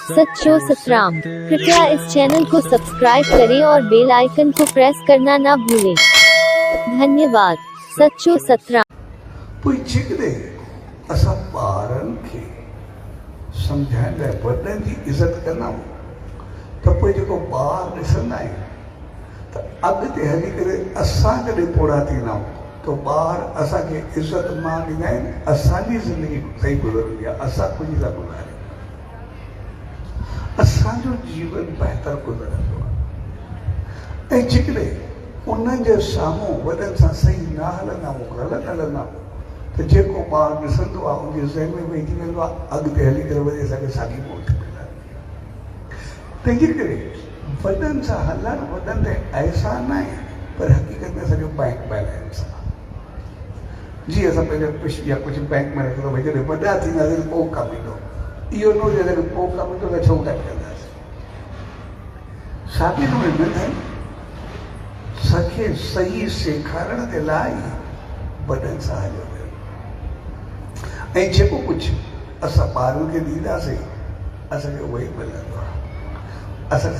सच्चो सतराम। कृपया इस चैनल को सब्सक्राइब करें और बेल आइकन को प्रेस करना ना भूलें। धन्यवाद। सच्चो सतराम। कोई छिकदे असा ॿारनि खे सम्झाइण लाइ वॾनि जी इज़त कंदा आहियूं त पोइ जेको ॿार ॾिसंदा आहियूं त अॻिते हली करे असां जॾहिं पोड़ा थींदा आहियूं त ॿार असांखे इज़त मान ॾींदा आहिनि। असांजी ज़िंदगी सही गुज़रंदी आहे, असां ख़ुशी सां गुज़ारियूं, असांजो जीवन बहितर गुज़रंदो आहे। ऐं जेकॾहिं उन्हनि जे साम्हूं वॾनि सां सही न हलंदा आहियूं, ग़लति हलंदा आहियूं त जेको ॿार ॾिसंदो आहे उनजे ज़हन में वेही वेंदो आहे, अॻिते हली करे वरी असांखे साॻी मौत मिलंदी। तंहिंजे करे वॾनि सां हलणु वॾनि ते अहसान आहे, पर हक़ीक़त में असांजो बैंक बैलेंस आहे। जीअं असां पंहिंजो कुझु या कुझु बैंक में रखंदो भई जॾहिं वॾा थींदासीं त पोइ कमु ईंदो, इहो न हुजे असांखे पोइ कमु ईंदो त छो टाइप कंदासीं। साॻे नमूने नंढनि सखे सही सेखारण जे लाइ वॾनि सां हलियो वियो। ऐं जेको कुझु असां ॿारनि खे ॾींदासीं असांखे उहो ई मिलंदो आहे। असां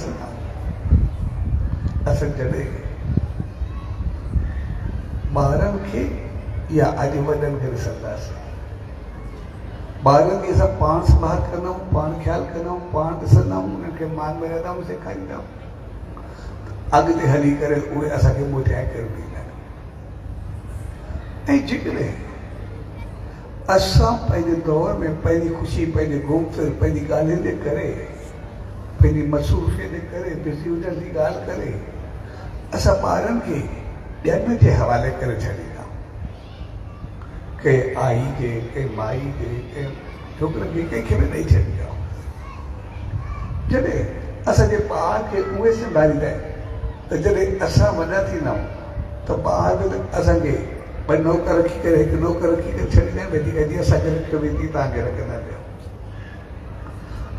जॾहिं ॿारनि खे या अॼु वॾनि खे ॾिसंदासीं, ॿारनि खे असां पाण संभाल कंदा आहियूं, पाण ख़्यालु कंदा आहियूं, पाण ॾिसंदा आहियूं, उन्हनि खे मान में रहंदा आहियूं, सेखारींदा आहियूं, अॻिते हली करे उहे असांखे मोटाए करे ॾींदा आहिनि। ऐं जेकॾहिं असां पंहिंजे दौर में पंहिंजी ख़ुशी, पंहिंजे घुम फिर, पंहिंजी ॻाल्हियुनि जे करे, पंहिंजी मसरूफ़ियत जे करे, बिज़ी हुजण जी ॻाल्हि करे असां ॿारनि खे ॿियनि जे हवाले करे छॾींदा, कंहिं आई खे, कंहिं माई खे, कंहिं छोकिरनि खे, कंहिंखे बि ॾेई छॾींदा। जॾहिं असांजे ॿार खे उहे संभालींदा आहिनि त जॾहिं असां वॾा थींदा आहियूं त ॿार बि असांखे भई नौकर रखी करे, हिकु नौकर रखी करे छॾींदा आहिनि, वधी करे असांखे रखियो वेंदी, तव्हांखे रखंदा पिया।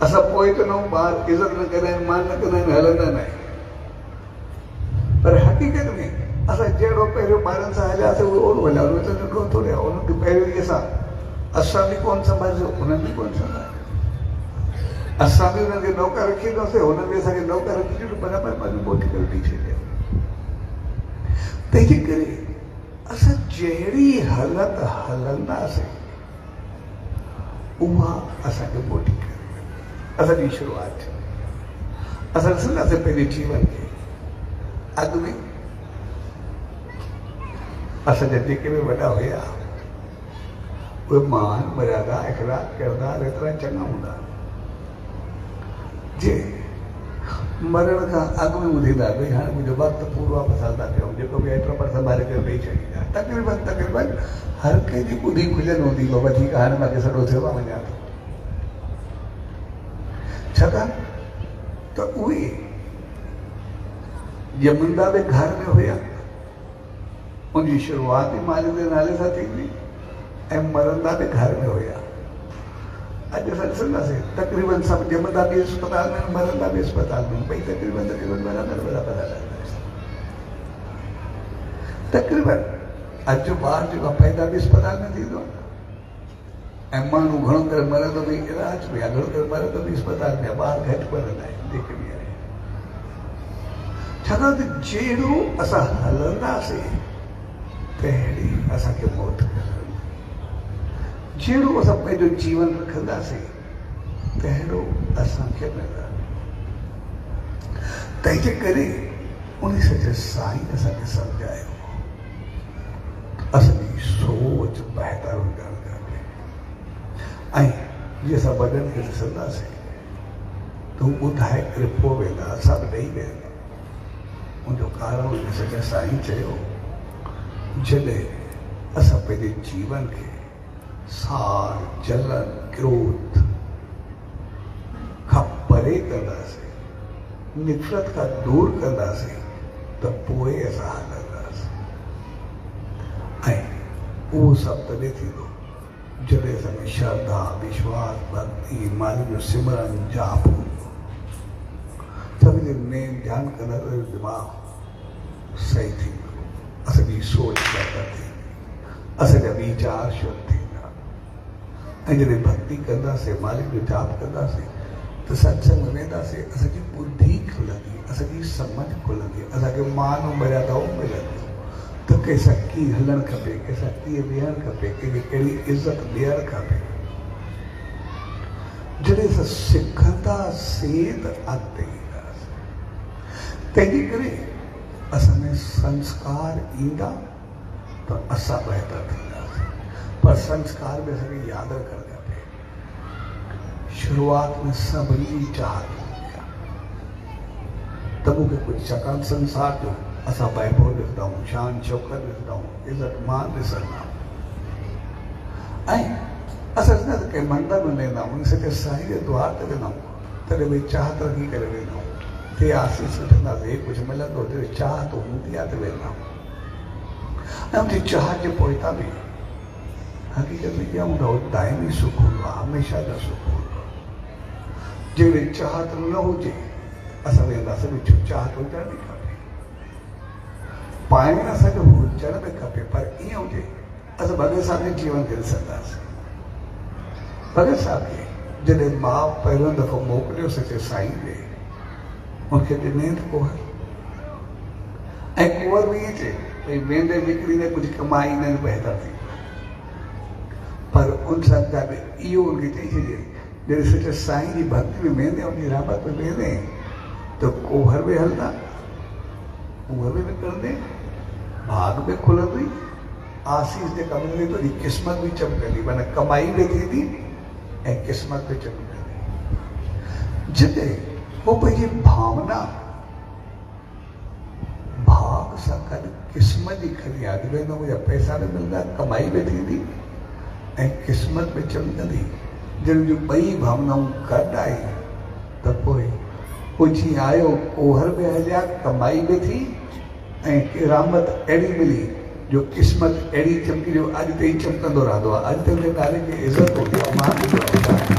असां पोइ कंदा आहियूं, ॿार इज़त न कंदा आहिनि, मान न कंदा आहिनि, हलंदा न आहिनि। पर हक़ीक़त में असां जहिड़ो पहिरियों ॿारनि सां हलियासीं उहो ओड़ो हलिया, उहो त ॾिठो थोरे आहे। उन्हनि खे पहिरियों ई असां बि कोन संभालियो, उन्हनि बि कोन संभालियो। असां बि उन्हनि खे नौकर रखी ॾिनोसीं, हुननि बि असांखे नौकर रखी ॾिनो, बराबरि पंहिंजो मोटी करे ॾेई छॾियो। तंहिंजे करे असां जहिड़ी हालत हलंदासीं उहा असांखे मोटी करे असांजी शुरूआत। असां ॾिसंदासीं पंहिंजे जीवन खे अॻु में असांजा जेके बि वॾा हुया उहे मान मर्यादा इख़लाक़ किरदार एतिरा चङा हूंदा जे मरण खां अॻु में ॿुधींदा भई हाणे मुंहिंजो वक़्तु पूरो आहे, बसि हलंदा पियूं, जेको बि एतिरो पर संभाले करे ॾेई छॾींदा। तक़रीबन हर कंहिंजी ॿुधी खुलियल हूंदी हुई, वधीक हाणे मूंखे सॼो थियो आहे, वञा थो। छाकाणि त उहे ॼमंदा बि घर में हुया, उनजी शुरूआत ई मालिक जे नाले सां थींदी, ऐं मरंदा बि घर में हुया। अॼु असां ॾिसंदासीं तक़रीबन सभु ॼमंदा बि अस्पताल में, मरंदा बि अस्पताल में, भई तक़रीबन बराबरि हलंदा। तक़रीबन अॼु जो ॿार जेको पैदा बि अस्पताल में थींदो ऐं माण्हू घणो करे मरंदो बि इलाज में आहे, घणो करे मरंदो बि अस्पताल में आहे, ॿार घटि मरंदा आहिनि जेके बि आहे। छाकाणि त जहिड़ो असां हलंदासीं तहिड़ी असांखे मौत मिलंदी, जहिड़ो असां पंहिंजो जीवन रखंदासीं तहिड़ो असांखे मिलंदो। तंहिंजे करे उन सॼे साईं असांखे सम्झायो असांजी सोच बहितर हुजणु खपे। ऐं जीअं असां वॾनि खे ॾिसंदासीं त हू ॿुधाए करे पोइ वेंदा, असां बि ॾेई वेंदा। उनजो कारण उन सॼे साईं चयो, जॾहिं असां पंहिंजे जीवन खे सार, जलन, क्रोध खां परे कंदासीं, निफ़रत खां दूर कंदासीं त पोइ असां हलंदासीं। ऐं उहो सभु तॾहिं थींदो जॾहिं असांखे श्रद्धा, विश्वास, भक्ति, मालिक जो सिमरन, जाप हूंदो। सभिनी नेम ध्यानु कंदा त दिमाग़ सही थींदो, असांजी सोच बहितर थींदी, असांजा वीचार शुद्ध थींदा। ऐं जॾहिं भक्ति कंदासीं, मालिक जो जाप कंदासीं तो सत्संग में वेंदासीं असांजी बुद्धि खुलंदी, असांजी समझ खुलंदी, असांखे मान मर्यादाऊं मिलंदियूं त कंहिंसां कीअं हलणु खपे, कंहिंसां कीअं वेहणु खपे, कंहिंखे कहिड़ी इज़त ॾियणु खपे। जॾहिं असां सिखंदासीं त अॻिते ईंदासीं। तंहिंजे करे असां में संस्कार ईंदा त असां बहितर थींदासीं। पर संस्कार में असांखे यादि रखणु खपे, शुरूआत में सभिनी जी चाहत हूंदी आहे त मूंखे कुझु छाकाणि संसार जो असां वैभव ॾिसंदा आहियूं, शान शौकत ॾिसंदा आहियूं, इज़त मान ॾिसंदा आहियूं। ऐं असां न त कंहिं मंदर में वेंदा आहियूं, सॼे साईं जे द्वार ते वेंदा आहियूं, तॾहिं भई चाहत रखी करे वेंदा आहियूं, ते आसीस वठंदासीं, हे कुझु मिलंदो, जॾहिं चाहत हूंदी आहे त वेंदा आहियूं। ऐं उनजी चाहत जे पोइतां बि हक़ीक़त में इहा हूंदो आहे, दाइमी सुख हूंदो आहे, हमेशह जो सुख हूंदो आहे। जॾहिं चाहत न हुजे असां वेंदासीं, छो चाहत हुजणु बि खपे, पाइण असांखे हुजणु बि खपे, पर ईअं हुजे असां भॻत साहिब जे जीवन खे ॾिसंदासीं। भॻत साहिब खे जॾहिं माउ पहिरियों दफ़ो मोकिलियो सचे साईं ॾे, उनखे ॾिनई त कुंवर, ऐं कुंवर बि ईअं चए भई वेंदे विकिणींदे कुझु कमाई न बहितर थी। पर उन सां गॾु इहो उनखे चई छॾियईं, जॾहिं सचे साईं जी भक्ति में वेंदे, उनजी रहमत में वेंदे त कुंवर बि हलंदा, कुंवर बि विकिणंदे, भाग बि खुलंदी, आसीस जेका मिलंदी तुंहिंजी क़िस्मत बि चमकंदी, माना कमाई बि थींदी ऐं क़िस्मत बि चमकंदी। जिते वो पंहिंजी भावना भाग सां गॾु क़िस्मत जी खणी अॻु वेंदो, मुंहिंजा पैसा बि मिलंदा, कमाई बि थींदी ऐं क़िस्मत बि चमकंदी। जॾहिं जूं ॿई भावनाऊं गॾु आई त पोइ पुछी आयो, कुंवर बि हलिया, कमाई बि थी ऐं रहमत अहिड़ी मिली जो क़िस्मत अहिड़ी चमकी जो अॼु ताईं चमकंदो रहंदो आहे। अॼु ताईं नाले जी इज़त हूंदी आहे, मान हूंदो आहे।